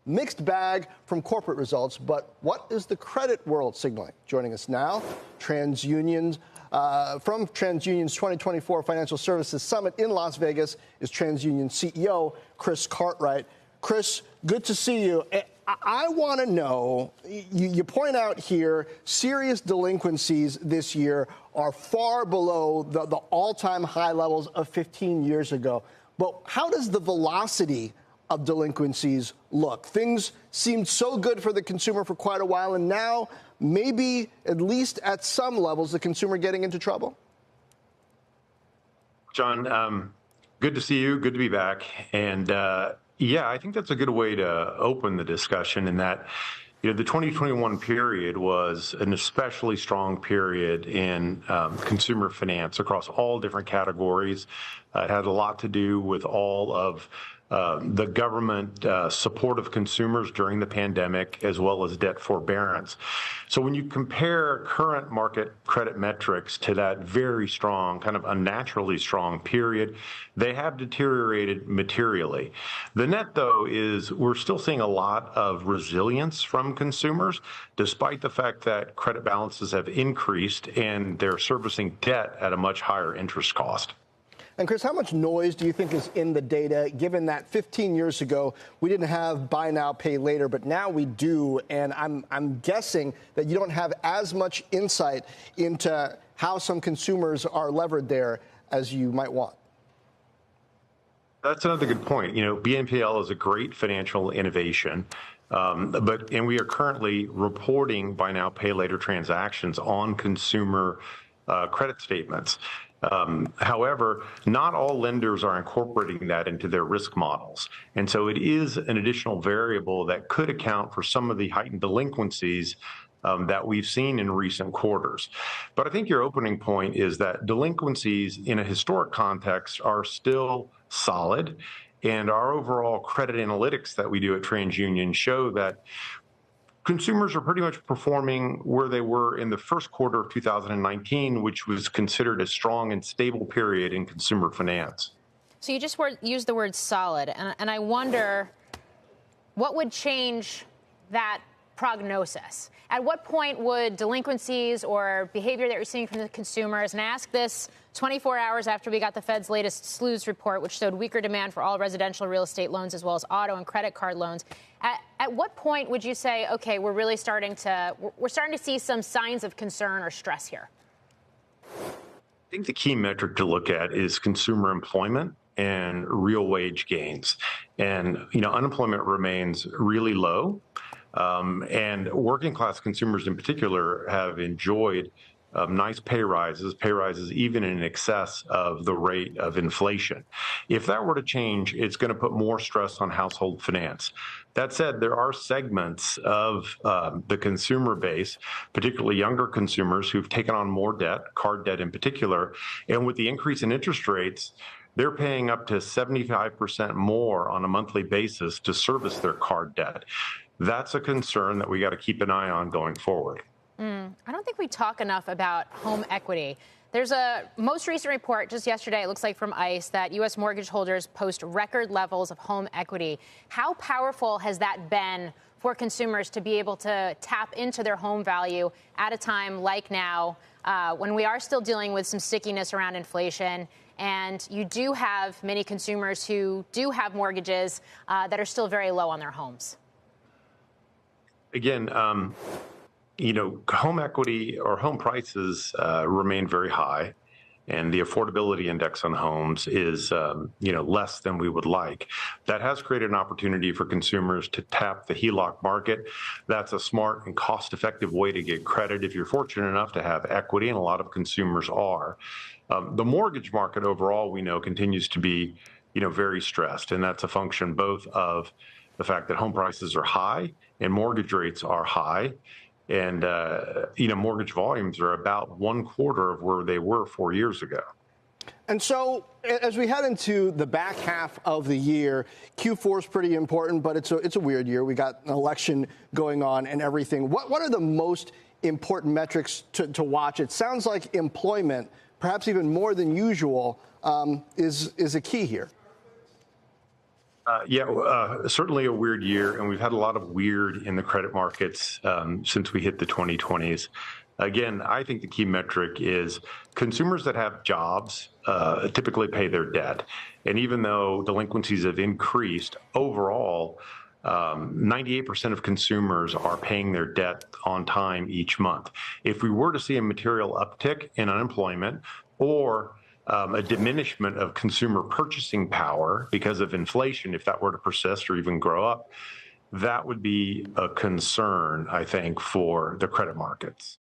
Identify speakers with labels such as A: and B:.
A: Mixed bag from corporate results, but what is the credit world signaling? Joining us now, TransUnion's from TransUnion's 2024 Financial Services Summit in Las Vegas is TransUnion CEO Chris Cartwright. Chris, good to see you. I want to know, you point out here, serious delinquencies this year are far below the all-time high levels of 15 years ago. But how does the velocity of delinquencies look? Things seemed so good for the consumer for quite a while, and now maybe, at least at some levels, the consumer getting into trouble?
B: John, good to see you. Good to be back. And yeah, I think that's a good way to open the discussion in that, the 2021 period was an especially strong period in consumer finance across all different categories. It had a lot to do with all of the government support of consumers during the pandemic, as well as debt forbearance. So when you compare current market credit metrics to that very strong, kind of unnaturally strong period, they have deteriorated materially. The net, though, is we're still seeing a lot of resilience from consumers, despite the fact that credit balances have increased and they're servicing debt at a much higher interest cost.
A: And Chris, how much noise do you think is in the data, given that 15 years ago we didn't have buy now, pay later, but now we do? And I'm guessing that you don't have as much insight into how some consumers are levered there as you might want.
B: That's another good point. BNPL is a great financial innovation. And we are currently reporting buy now, pay later transactions on consumer credit statements. However, not all lenders are incorporating that into their risk models. And so it is an additional variable that could account for some of the heightened delinquencies that we've seen in recent quarters. But I think your opening point is that delinquencies in a historic context are still solid. And our overall credit analytics that we do at TransUnion show that consumers are pretty much performing where they were in the first quarter of 2019, which was considered a strong and stable period in consumer finance.
C: So you just used the word solid, and I wonder what would change that prognosis? At what point would delinquencies or behavior that you're seeing from the consumers, and I ask this 24 hours after we got the Fed's latest SLOOS report, which showed weaker demand for all residential real estate loans as well as auto and credit card loans. At what point would you say, okay, we're starting to see some signs of concern or stress here?
B: I think the key metric to look at is consumer employment and real wage gains. And, unemployment remains really low. And working class consumers in particular have enjoyed nice pay rises even in excess of the rate of inflation. If that were to change, it's going to put more stress on household finance. That said, there are segments of the consumer base, particularly younger consumers, who've taken on more debt, card debt in particular, and with the increase in interest rates, they're paying up to 75% more on a monthly basis to service their card debt. That's a concern that we got to keep an eye on going forward.
C: I don't think we talk enough about home equity. There's a most recent report just yesterday, it looks like from ICE, that U.S. mortgage holders post record levels of home equity. How powerful has that been for consumers to be able to tap into their home value at a time like now, when we are still dealing with some stickiness around inflation? And you do have many consumers who do have mortgages that are still very low on their homes.
B: Again, home equity or home prices remain very high, and the affordability index on homes is, less than we would like. That has created an opportunity for consumers to tap the HELOC market. That's a smart and cost-effective way to get credit if you're fortunate enough to have equity, and a lot of consumers are. The mortgage market overall, we know, continues to be, very stressed, and that's a function both of the fact that home prices are high and mortgage rates are high. And, mortgage volumes are about 1/4 of where they were 4 years ago.
A: And so as we head into the back half of the year, Q4 is pretty important, but it's a weird year. We got an election going on and everything. What are the most important metrics to watch? It sounds like employment, perhaps even more than usual, is a key here.
B: Certainly a weird year, and we've had a lot of weird in the credit markets since we hit the 2020s. Again, I think the key metric is consumers that have jobs typically pay their debt. And even though delinquencies have increased overall, 98% of consumers are paying their debt on time each month. If we were to see a material uptick in unemployment or a diminishment of consumer purchasing power because of inflation, if that were to persist or even grow up, that would be a concern, I think, for the credit markets.